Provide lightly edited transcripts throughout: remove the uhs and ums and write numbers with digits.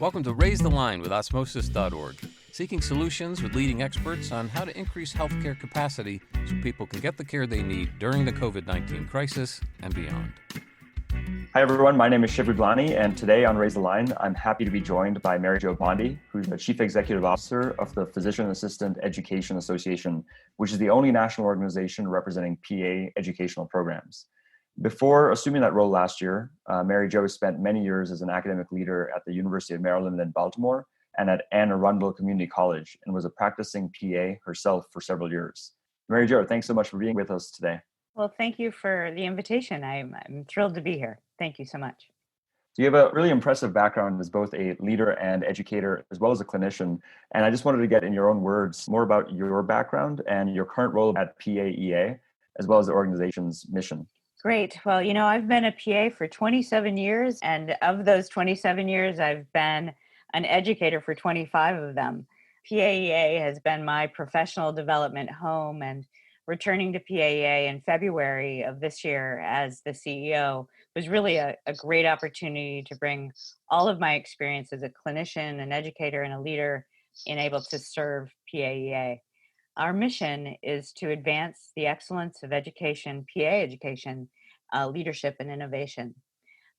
Welcome to Raise the Line with Osmosis.org, seeking solutions with leading experts on how to increase healthcare capacity so people can get the care they need during the COVID-19 crisis and beyond. Hi, everyone. My name is Shiv Gaglani, and today on Raise the Line, I'm happy to be joined by Mary Jo Bondy, who's the Chief Executive Officer of the Physician Assistant Education Association, which is the only national organization representing PA educational programs. Before assuming that role last year, Mary Jo spent many years as an academic leader at the University of Maryland in Baltimore and at Anne Arundel Community College, and was a practicing PA herself for several years. Mary Jo, thanks so much for being with us today. Well, thank you for the invitation. I'm thrilled to be here. Thank you so much. So you have a really impressive background as both a leader and educator, as well as a clinician. And I just wanted to get in your own words more about your background and your current role at PAEA, as well as the organization's mission. Great. Well, I've been a PA for 27 years, and of those 27 years, I've been an educator for 25 of them. PAEA has been my professional development home, and returning to PAEA in February of this year as the CEO was really a great opportunity to bring all of my experience as a clinician, an educator, and a leader and able to serve PAEA. Our mission is to advance the excellence of education, PA education, leadership, and innovation.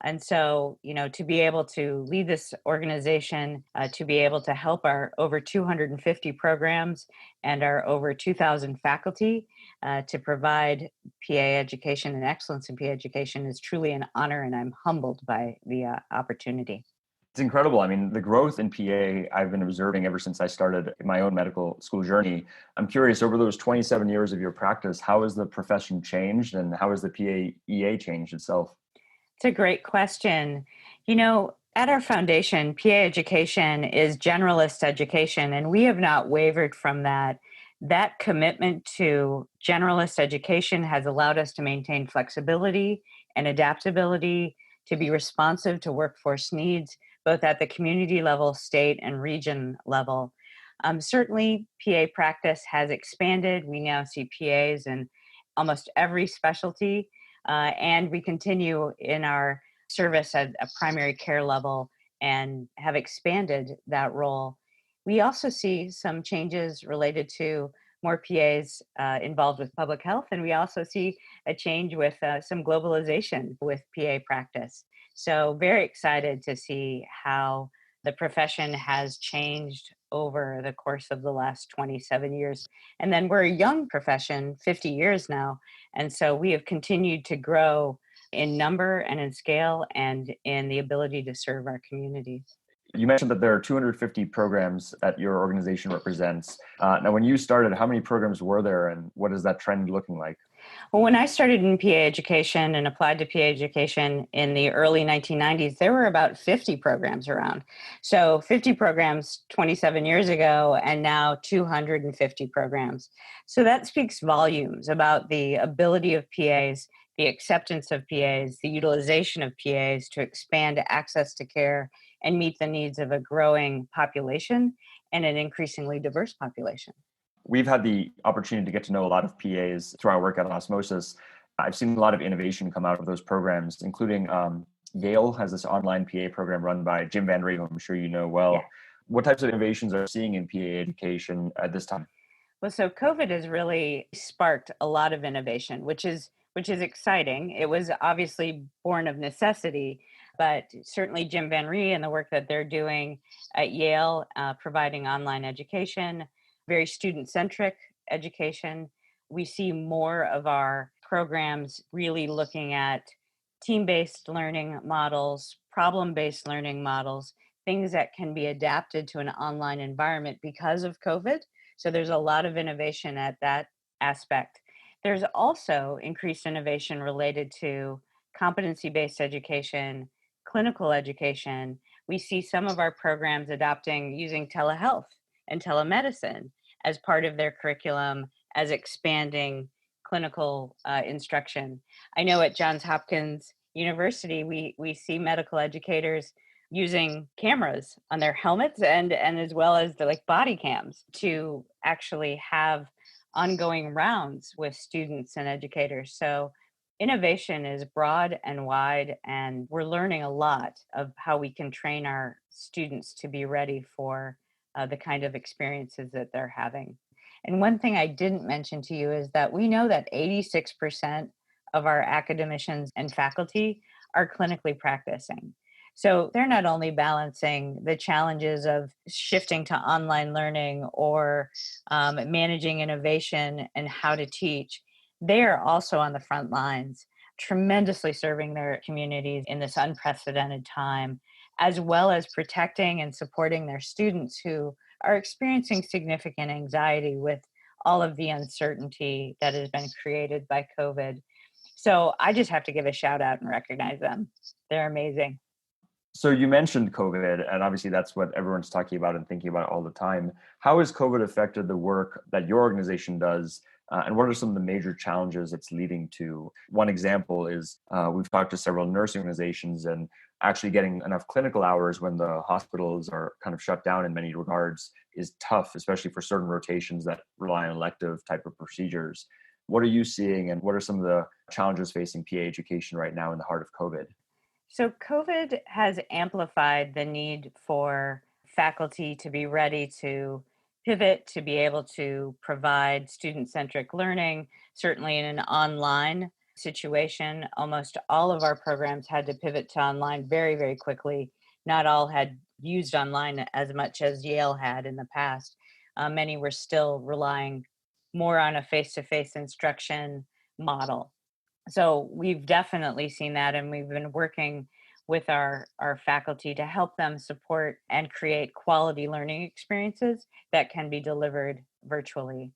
And so, to be able to lead this organization, to be able to help our over 250 programs and our over 2,000 faculty to provide PA education and excellence in PA education is truly an honor, and I'm humbled by the opportunity. It's incredible. I mean, the growth in PA I've been observing ever since I started my own medical school journey. I'm curious, over those 27 years of your practice, how has the profession changed and how has the PAEA changed itself? It's a great question. At our foundation, PA education is generalist education, and we have not wavered from that. That commitment to generalist education has allowed us to maintain flexibility and adaptability, to be responsive to workforce needs, both at the community level, state, and region level. Certainly, PA practice has expanded. We now see PAs in almost every specialty, and we continue in our service at a primary care level and have expanded that role. We also see some changes related to more PAs involved with public health, and we also see a change with some globalization with PA practice. So very excited to see how the profession has changed over the course of the last 27 years. And then we're a young profession, 50 years now. And so we have continued to grow in number and in scale and in the ability to serve our communities. You mentioned that there are 250 programs that your organization represents. Now, when you started, how many programs were there and what is that trend looking like? Well, when I started in PA education and applied to PA education in the early 1990s, there were about 50 programs around. So 50 programs 27 years ago, and now 250 programs. So that speaks volumes about the ability of PAs, the acceptance of PAs, the utilization of PAs to expand access to care and meet the needs of a growing population and an increasingly diverse population. We've had the opportunity to get to know a lot of PAs through our work at Osmosis. I've seen a lot of innovation come out of those programs, including Yale has this online PA program run by Jim Van Ree, who I'm sure you know well. Yeah. What types of innovations are you seeing in PA education at this time? Well, so COVID has really sparked a lot of innovation, which is exciting. It was obviously born of necessity, but certainly Jim Van Ree and the work that they're doing at Yale, providing online education, very student-centric education. We see more of our programs really looking at team-based learning models, problem-based learning models, things that can be adapted to an online environment because of COVID. So there's a lot of innovation at that aspect. There's also increased innovation related to competency-based education, clinical education. We see some of our programs adopting using telehealth and telemedicine as part of their curriculum, as expanding clinical instruction. I know at Johns Hopkins University, we see medical educators using cameras on their helmets and as well as the body cams to actually have ongoing rounds with students and educators. So Innovation is broad and wide, and we're learning a lot of how we can train our students to be ready for the kind of experiences that they're having. And one thing I didn't mention to you is that we know that 86% of our academicians and faculty are clinically practicing. So they're not only balancing the challenges of shifting to online learning or managing innovation and how to teach, they are also on the front lines, tremendously serving their communities in this unprecedented time, as well as protecting and supporting their students who are experiencing significant anxiety with all of the uncertainty that has been created by COVID. So I just have to give a shout out and recognize them. They're amazing. So you mentioned COVID, and obviously that's what everyone's talking about and thinking about all the time. How has COVID affected the work that your organization does, and what are some of the major challenges it's leading to? One example is we've talked to several nursing organizations, and actually getting enough clinical hours when the hospitals are kind of shut down in many regards is tough, especially for certain rotations that rely on elective type of procedures. What are you seeing, and what are some of the challenges facing PA education right now in the heart of COVID? So, COVID has amplified the need for faculty to be ready to pivot, to be able to provide student centric learning. Certainly, in an online situation, almost all of our programs had to pivot to online very, very quickly. Not all had used online as much as Yale had in the past. Many were still relying more on a face to face instruction model. So we've definitely seen that, and we've been working with our faculty to help them support and create quality learning experiences that can be delivered virtually.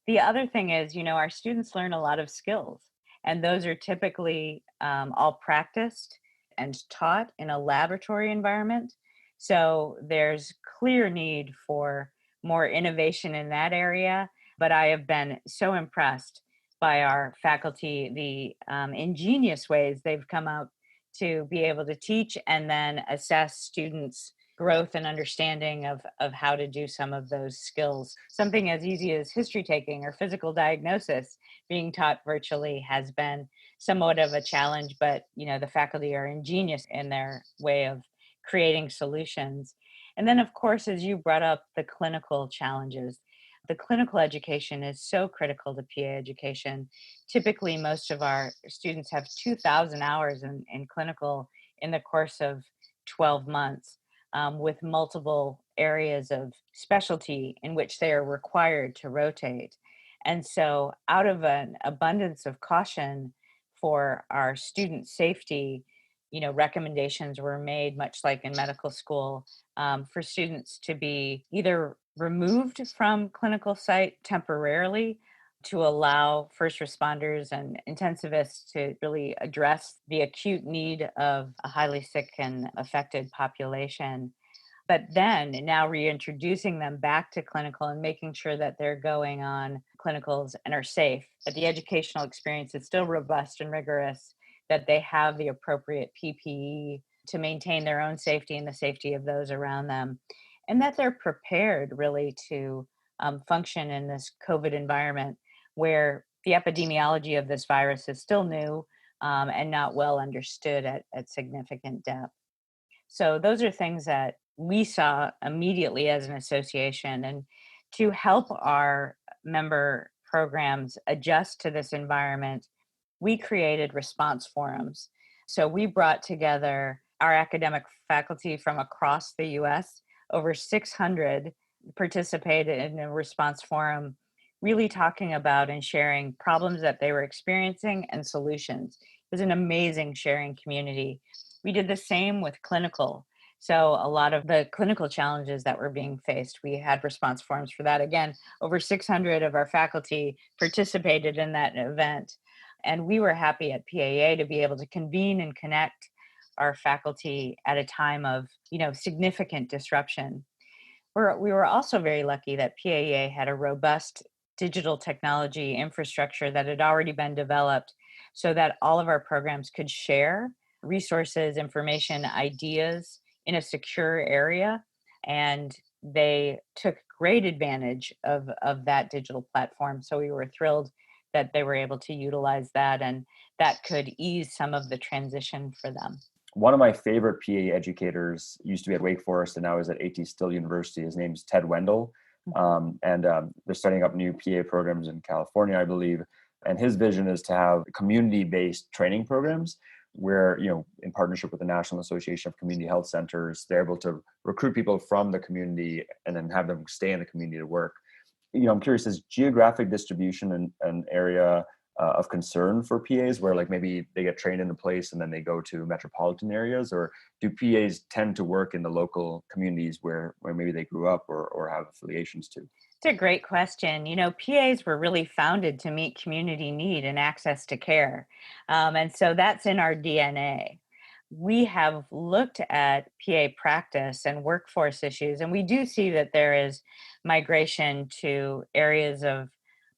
The other thing is, our students learn a lot of skills, and those are typically all practiced and taught in a laboratory environment. So there's clear need for more innovation in that area. But I have been so impressed by our faculty, the ingenious ways they've come up to be able to teach and then assess students' growth and understanding of how to do some of those skills. Something as easy as history taking or physical diagnosis being taught virtually has been somewhat of a challenge, but the faculty are ingenious in their way of creating solutions. And then, of course, as you brought up, the clinical challenges. The clinical education is so critical to PA education. Typically, most of our students have 2,000 hours in clinical in the course of 12 months, with multiple areas of specialty in which they are required to rotate. And so, out of an abundance of caution for our student safety, recommendations were made, much like in medical school, for students to be either removed from clinical site temporarily to allow first responders and intensivists to really address the acute need of a highly sick and affected population. But then now reintroducing them back to clinical and making sure that they're going on clinicals and are safe, that the educational experience is still robust and rigorous, that they have the appropriate PPE to maintain their own safety and the safety of those around them, and that they're prepared really to function in this COVID environment where the epidemiology of this virus is still new and not well understood at significant depth. So those are things that we saw immediately as an association. And to help our member programs adjust to this environment, we created response forums. So we brought together our academic faculty from across the US. Over 600 participated in a response forum, really talking about and sharing problems that they were experiencing and solutions. It was an amazing sharing community. We did the same with clinical. So a lot of the clinical challenges that were being faced, we had response forums for that. Again, over 600 of our faculty participated in that event. And we were happy at PAA to be able to convene and connect our faculty at a time of, significant disruption. We were also very lucky that PAA had a robust digital technology infrastructure that had already been developed so that all of our programs could share resources, information, ideas in a secure area. And they took great advantage of that digital platform. So we were thrilled that they were able to utilize that, and that could ease some of the transition for them. One of my favorite PA educators used to be at Wake Forest and now is at A.T. Still University. His name's Ted Wendell. And they're setting up new PA programs in California, I believe. And his vision is to have community-based training programs where, in partnership with the National Association of Community Health Centers, they're able to recruit people from the community and then have them stay in the community to work. I'm curious, is geographic distribution an area of concern for PAs where like maybe they get trained in a place and then they go to metropolitan areas, or do PAs tend to work in the local communities where maybe they grew up or have affiliations to? It's a great question. PAs were really founded to meet community need and access to care. And so that's in our DNA. We have looked at PA practice and workforce issues, and we do see that there is migration to areas of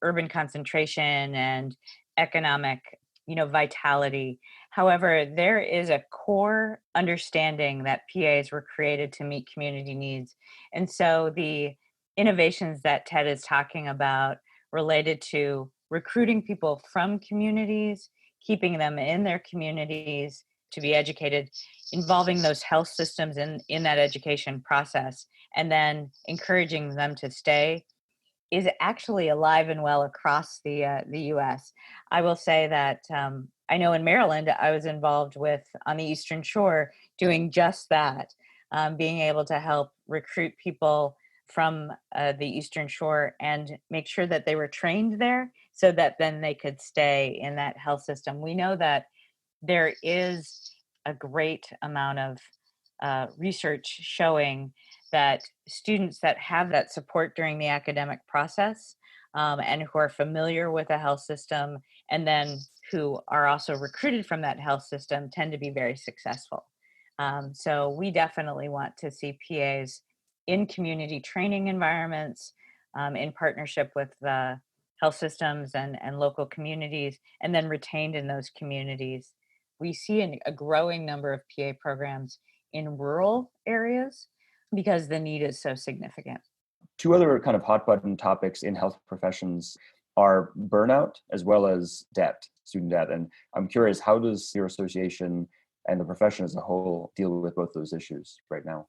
urban concentration and economic, vitality. However, there is a core understanding that PAs were created to meet community needs. And so the innovations that Ted is talking about related to recruiting people from communities, keeping them in their communities to be educated, involving those health systems in that education process, and then encouraging them to stay is actually alive and well across the U.S. I will say that I know in Maryland, I was involved with on the Eastern Shore doing just that, being able to help recruit people from the Eastern Shore and make sure that they were trained there so that then they could stay in that health system. We know that there is a great amount of research showing that students that have that support during the academic process and who are familiar with the health system and then who are also recruited from that health system tend to be very successful. So we definitely want to see PAs in community training environments in partnership with the health systems and local communities, and then retained in those communities. We see a growing number of PA programs in rural areas because the need is so significant. Two other kind of hot button topics in health professions are burnout as well as debt, student debt. And I'm curious, how does your association and the profession as a whole deal with both those issues right now?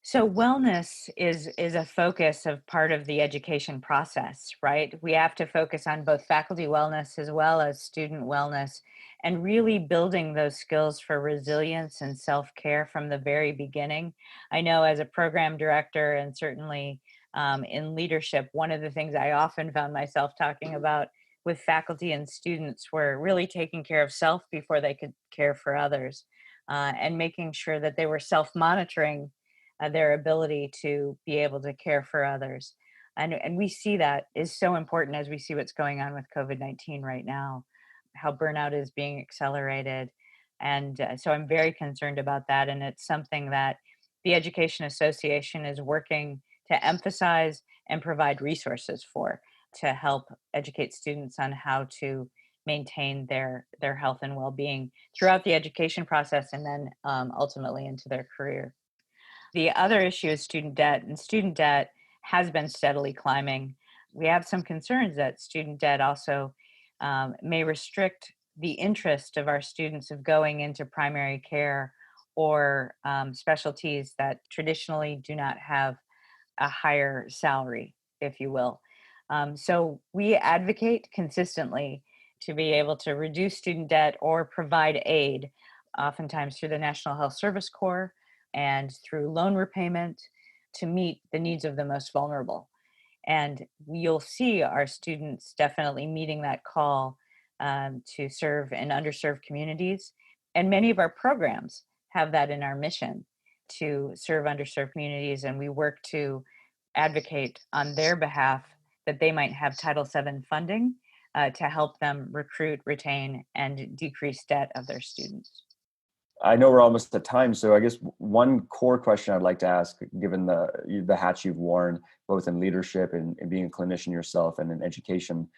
So wellness is a focus of part of the education process, right? We have to focus on both faculty wellness as well as student wellness and really building those skills for resilience and self-care from the very beginning. I know as a program director and certainly in leadership, one of the things I often found myself talking about with faculty and students were really taking care of self before they could care for others and making sure that they were self-monitoring their ability to be able to care for others. And we see that is so important as we see what's going on with COVID-19 right now, how burnout is being accelerated. And so I'm very concerned about that. And it's something that the Education Association is working to emphasize and provide resources for to help educate students on how to maintain their health and well-being throughout the education process and then ultimately into their career. The other issue is student debt, and student debt has been steadily climbing. We have some concerns that student debt also may restrict the interest of our students of going into primary care or specialties that traditionally do not have a higher salary, if you will. So we advocate consistently to be able to reduce student debt or provide aid, oftentimes through the National Health Service Corps and through loan repayment to meet the needs of the most vulnerable. And you'll see our students definitely meeting that call to serve in underserved communities. And many of our programs have that in our mission to serve underserved communities. And we work to advocate on their behalf that they might have Title VII funding to help them recruit, retain, and decrease debt of their students. I know we're almost at time, so I guess one core question I'd like to ask, given the hats you've worn, both in leadership and being a clinician yourself and in education,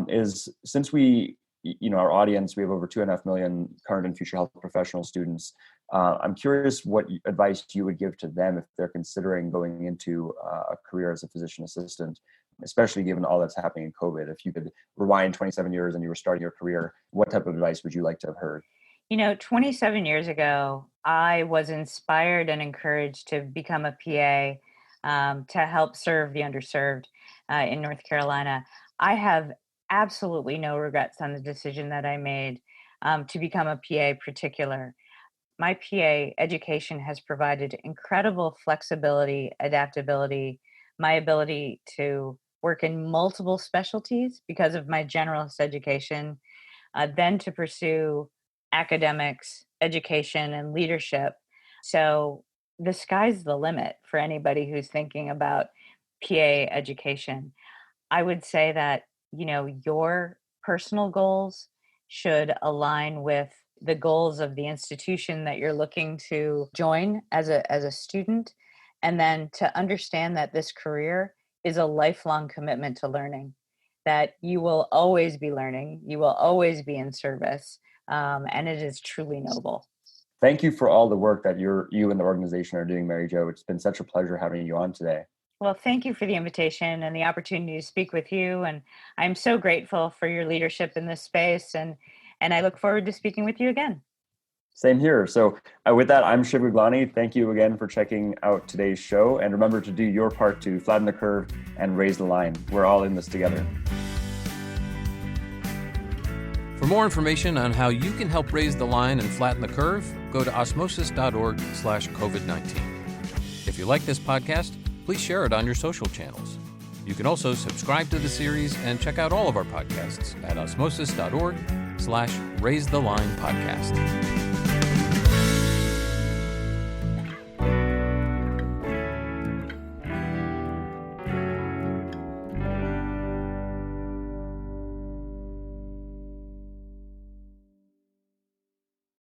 is since our audience, we have over 2.5 million current and future health professional students. I'm curious what advice you would give to them if they're considering going into a career as a physician assistant. especially given all that's happening in COVID. If you could rewind 27 years and you were starting your career, what type of advice would you like to have heard? 27 years ago, I was inspired and encouraged to become a PA to help serve the underserved in North Carolina. I have absolutely no regrets on the decision that I made to become a PA particular. My PA education has provided incredible flexibility, adaptability, my ability to work in multiple specialties because of my generalist education, then to pursue academics, education, and leadership. So the sky's the limit for anybody who's thinking about PA education. I would say that, your personal goals should align with the goals of the institution that you're looking to join as a student, and then to understand that this career is a lifelong commitment to learning, that you will always be learning, you will always be in service, and it is truly noble. Thank you for all the work that you and the organization are doing, Mary Jo. It's been such a pleasure having you on today. Well, thank you for the invitation and the opportunity to speak with you. And I'm so grateful for your leadership in this space. And I look forward to speaking with you again. Same here. So with that, I'm Shiv Gaglani. Thank you again for checking out today's show. And remember to do your part to flatten the curve and raise the line. We're all in this together. For more information on how you can help raise the line and flatten the curve, go to osmosis.org/COVID-19. If you like this podcast, please share it on your social channels. You can also subscribe to the series and check out all of our podcasts at osmosis.org/Raise the Line Podcast.